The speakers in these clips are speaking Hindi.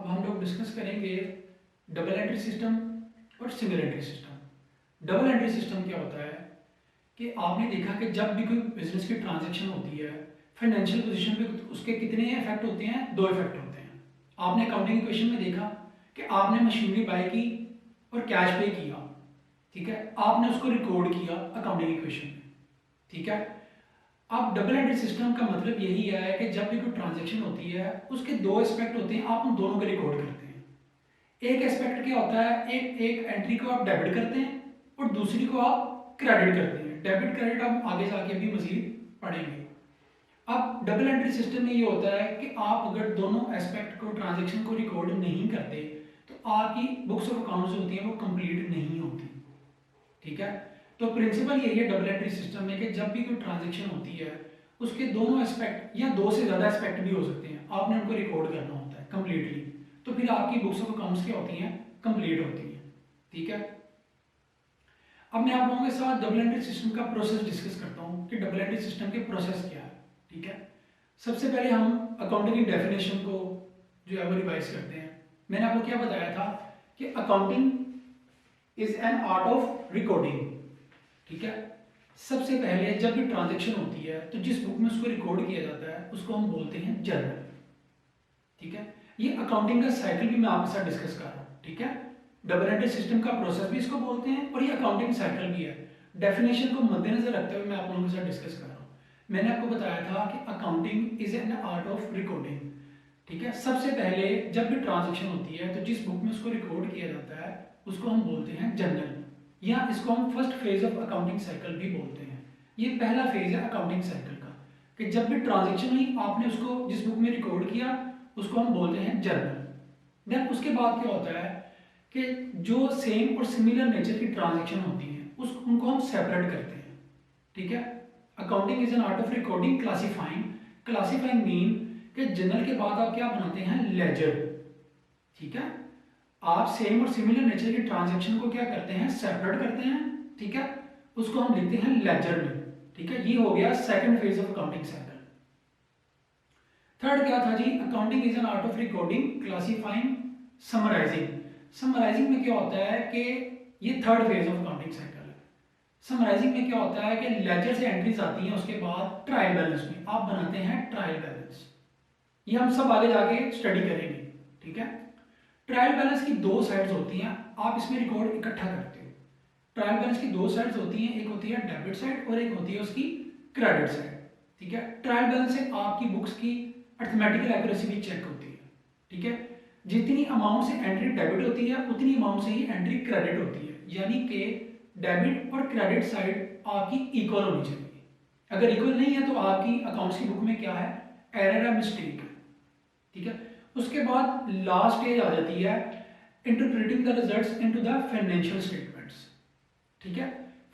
अब हम लोग डिस्कस करेंगे डबल एंट्री सिस्टम और single entry system. Double entry system क्या होता है कि आपने देखा कि जब भी कोई बिजनेस की ट्रांजैक्शन होती है फाइनेंशियल पोजीशन पे उसके कितने इफेक्ट होते हैं, दो इफेक्ट होते हैं। आपने अकाउंटिंग इक्वेशन में देखा कि आपने मशीनरी बाय की और कैश पे किया, ठीक है, आपने उसको रिकॉर्ड किया अकाउंटिंग इक्वेशन में, ठीक है। अब डबल एंट्री सिस्टम का मतलब यही है कि जब भी कोई ट्रांजैक्शन होती है उसके दो एस्पेक्ट होते हैं, आप उन दोनों को रिकॉर्ड करते हैं। एक एस्पेक्ट क्या होता है, एक एंट्री को आप डेबिट करते हैं और दूसरी को आप क्रेडिट करते हैं। डेबिट क्रेडिट हम आगे जाके भी मजीद पढ़ेंगे। अब डबल एंट्री सिस्टम में ये होता है कि आप अगर दोनों एस्पेक्ट को ट्रांजैक्शन को रिकॉर्ड नहीं करते तो आपकी बुक्स ऑफ अकाउंट्स होती हैं वो कंप्लीट नहीं होती, ठीक है। तो प्रिंसिपल यही है डबल एंट्री सिस्टम में कि जब भी कोई ट्रांजैक्शन होती है उसके दोनों एस्पेक्ट या दो से ज़्यादा एस्पेक्ट भी हो सकते हैं, आपने उनको रिकॉर्ड करना होता है कंप्लीटली, तो फिर आपकी बुक्स ऑफ अकाउंट्स क्या होती हैं, कंप्लीट होती हैं, ठीक है। अब मैं आप लोगों के साथ डबल एंट्री सिस्टम का प्रोसेस डिस्कस करता हूँ कि डबल एंट्री सिस्टम के प्रोसेस क्या है, ठीक है। सबसे पहले हम अकाउंटिंग की डेफिनेशन को जो है वो रिवाइज करते हैं। मैंने आपको क्या बताया था कि accounting is an art of recording, ठीक है। सबसे पहले जब भी ट्रांजैक्शन होती है तो जिस बुक में उसको रिकॉर्ड किया जाता है उसको हम बोलते हैं जर्नल, ठीक है। ये अकाउंटिंग का साइकिल भी मैं आपके साथ डिस्कस कर रहा हूँ, ठीक है। डबल एंट्री सिस्टम का प्रोसेस भी इसको बोलते हैं और ये अकाउंटिंग साइकिल भी है। डेफिनेशन को मद्देनजर रखते हुए मैं आप लोगों के साथ डिस्कस कर रहा हूँ। मैंने आपको बताया था कि accounting is an art of recording, ठीक है। सबसे पहले जब भी ट्रांजैक्शन होती है तो जिस बुक में उसको रिकॉर्ड किया जाता है उसको हम बोलते हैं जर्नल, या इसको हम first phase of accounting cycle भी बोलते हैं। ये पहला फेज है अकाउंटिंग साइकिल का कि जब भी ट्रांजैक्शन हुई आपने उसको जिस बुक में रिकॉर्ड किया उसको हम बोलते हैं जर्नल। देन उसके बाद क्या होता है कि जो सेम और सिमिलर नेचर की ट्रांजैक्शन होती हैं उनको हम सेपरेट करते हैं, ठीक है। Accounting is an art of recording classifying. Classifying mean कि जर्नल के बाद आप क्या बनाते हैं, लेजर, ठीक है। आप सेम और सिमिलर नेचर की ट्रांजैक्शन को क्या करते हैं, सेपरेट करते हैं, ठीक है। उसको हम लिखते हैं लेजर में, ठीक है। ये हो गया second phase of accounting cycle. Third क्या था जी, accounting is an art of recording classifying summarising. Summarising में क्या होता है कि ये third phase of accounting cycle है। समराइजिंग में क्या होता है कि लेजर से एंट्रीज आती हैं, उसके बाद ट्रायल बैलेंस में आप बनाते हैं ट्रायल बैलेंस। ये हम सब आगे जाके स्टडी करेंगे, ठीक है। ट्रायल बैलेंस की दो साइड्स होती हैं, आप इसमें रिकॉर्ड इकट्ठा करते हो। ट्रायल बैलेंस की दो साइड्स होती हैं, एक होती है डेबिट साइड और एक होती है उसकी क्रेडिट साइड, ठीक है। ट्रायल बैलेंस से आपकी बुक्स की अर्थमेटिकल एक्यूरेसी भी चेक होती है, ठीक है। जितनी अमाउंट से एंट्री डेबिट होती है उतनी अमाउंट से ही एंट्री क्रेडिट होती है, यानी कि डेबिट और क्रेडिट साइड आपकी इक्वल होनी चाहिए। अगर इक्वल नहीं है तो आपकी अकाउंट्स की बुक में क्या है, एरर है, मिस्टेक है, ठीक है। उसके बाद लास्ट स्टेज आ जाती है interpreting the results into the financial statements, ठीक है।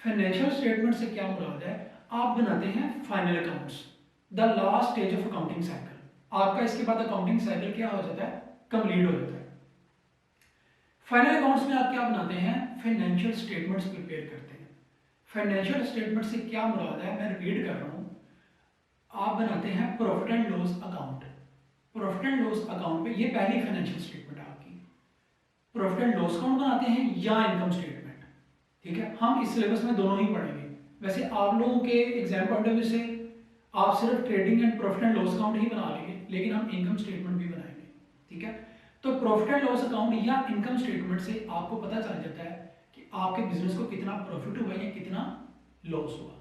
फाइनेंशियल स्टेटमेंट से क्या मुराद है, आप बनाते हैं final accounts, the last stage of accounting cycle. आपका इसके बाद अकाउंटिंग साइकिल क्या हो जाता है, कंप्लीट हो जाता है। फाइनल अकाउंट्स में आप क्या बनाते हैं, फाइनेंशियल स्टेटमेंट्स प्रिपेयर करते हैं। फाइनेंशियल स्टेटमेंट से क्या मुराद है, मैं रिपीट कर रहा हूं, आप बनाते हैं profit and loss account. Profit and loss account पे ये पहली फाइनेंशियल स्टेटमेंट है आपकी। प्रॉफिट एंड लॉस अकाउंट बनाते हैं या इनकम स्टेटमेंट, ठीक है। हम इस सिलेबस में दोनों ही पढ़ेंगे। वैसे आप लोगों के एग्जाम पॉइंट ऑफ व्यू से आप सिर्फ trading and profit and loss account ही बना लेंगे, लेकिन हम इनकम स्टेटमेंट भी बनाएंगे, ठीक है। तो प्रॉफिट एंड लॉस अकाउंट या इनकम स्टेटमेंट से आपको पता चल जाता है कि आपके बिजनेस को कितना प्रॉफिट हुआ या कितना लॉस हुआ।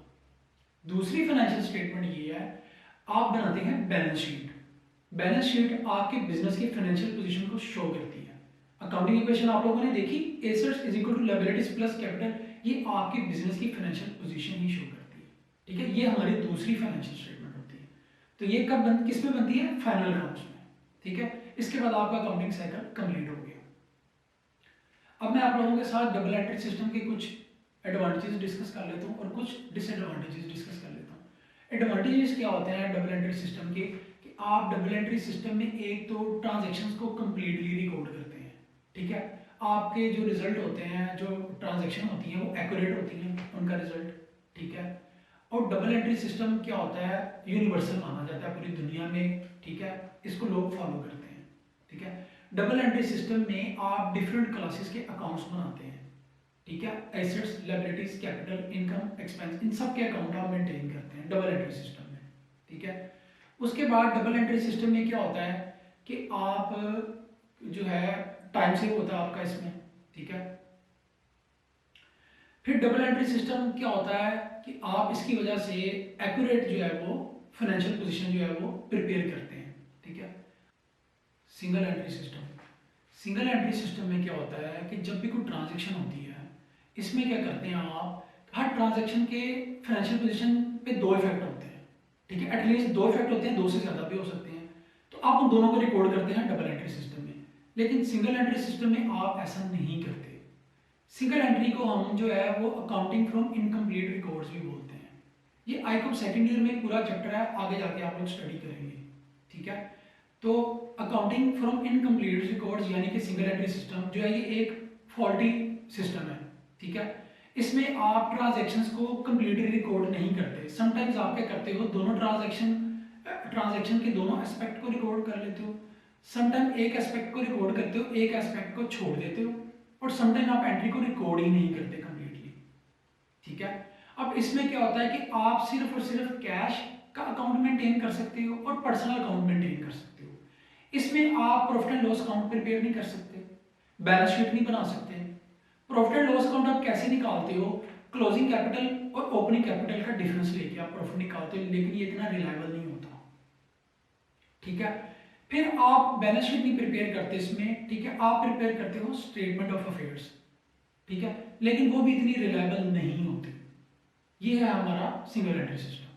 दूसरी फाइनेंशियल स्टेटमेंट ये है, आप बनाते हैं बैलेंस शीट। बैलेंस शीट आपके बिजनेस की फाइनेंशियल पोजीशन को शो करती है। अकाउंटिंग इक्वेशन आप लोगों ने देखी, assets is equal to liabilities plus capital, ये आपके बिजनेस की फाइनेंशियल पोजीशन ही शो करती है, ठीक है। ये हमारी दूसरी फाइनेंशियल स्टेटमेंट होती है। तो ये कब किस में बनती है, फाइनल अकाउंट्स में, ठीक है। इसके बाद आपका अकाउंटिंग साइकिल कंप्लीट हो गया। अब मैं आप लोगों के साथ डबल एंट्री सिस्टम के कुछ एडवांटेजेस डिस्कस कर लेता हूँ और कुछ डिसएडवांटेजेस डिस्कस कर लेता हूँ। एडवांटेजेस क्या होते हैं डबल एंट्री सिस्टम के, कि आप डबल एंट्री सिस्टम में एक तो ट्रांजैक्शंस को कंप्लीटली रिकॉर्ड करते हैं, ठीक है। आपके जो रिजल्ट होते हैं, जो ट्रांजैक्शन होती हैं वो एक्यूरेट होती हैं उनका रिजल्ट, ठीक है। और डबल एंट्री सिस्टम क्या होता है, यूनिवर्सल माना जाता है पूरी दुनिया में, ठीक है। इसको लोग फॉलो करते हैं, ठीक है। डबल एंट्री सिस्टम में आप डिफरेंट क्लासेस के अकाउंट्स बनाते हैं, ठीक है। Assets, liabilities, capital, income, expense, इन सब के अकाउंट आप मेंटेन करते हैं डबल एंट्री सिस्टम में, ठीक है। उसके बाद डबल एंट्री सिस्टम में क्या होता है कि आप जो है टाइम सेव होता है आपका इसमें, ठीक है। फिर डबल एंट्री सिस्टम क्या होता है कि आप इसकी वजह से एक्यूरेट जो है वो फाइनेंशियल पोजीशन जो है वो प्रिपेयर करते हैं, ठीक है। Single entry system, single entry system में क्या होता है कि जब भी कोई ट्रांजैक्शन होती है, इसमें क्या करते हैं आप, हर ट्रांजैक्शन के फाइनेंशियल पोजीशन पे दो इफेक्ट होते हैं, ठीक है। एटलीस्ट दो इफेक्ट होते हैं, दो से ज़्यादा भी हो सकते हैं, तो आप उन दोनों को रिकॉर्ड करते हैं डबल एंट्री सिस्टम में। लेकिन सिंगल एंट्री सिस्टम में आप ऐसा नहीं करते। सिंगल एंट्री को हम जो है वो अकाउंटिंग फ्रॉम इनकम्प्लीट रिकॉर्ड्स भी बोलते हैं। ये आईकॉम सेकंड ईयर में पूरा चैप्टर है, आगे जाके आप लोग स्टडी करेंगे, ठीक है। तो अकाउंटिंग फ्रॉम इनकम्प्लीट रिकॉर्ड्स यानी कि सिंगल एंट्री सिस्टम जो है ये एक फॉल्टी सिस्टम है, ठीक है। इसमें आप ट्रांजैक्शंस को कंप्लीटली रिकॉर्ड नहीं करते। समटाइम्स आप क्या करते हो, दोनों ट्रांजैक्शन के दोनों एस्पेक्ट को रिकॉर्ड कर लेते हो, समटाइम एक एस्पेक्ट को रिकॉर्ड करते हो, एक एस्पेक्ट को छोड़ देते हो, और समटाइम आप एंट्री को रिकॉर्ड ही नहीं करते कंप्लीटली, ठीक है। अब इसमें क्या होता है कि आप सिर्फ और सिर्फ कैश का अकाउंट मेंटेन कर सकते हो और पर्सनल अकाउंट मेंटेन कर सकते हो। इसमें आप profit and loss account prepare नहीं कर सकते, बैलेंस शीट नहीं बना सकते। प्रॉफिट एंड लॉस अकाउंट आप कैसे निकालते हो, क्लोजिंग कैपिटल और ओपनिंग कैपिटल का डिफरेंस लेके आप प्रॉफिट निकालते हो, लेकिन ये इतना रिलायबल नहीं होता, ठीक है। फिर आप बैलेंस शीट नहीं प्रिपेयर करते इसमें, ठीक है। आप प्रिपेयर करते हो स्टेटमेंट ऑफ अफेयर्स, ठीक है, लेकिन वो भी इतनी रिलायबल नहीं होती। ये है हमारा सिंगल एंट्री सिस्टम।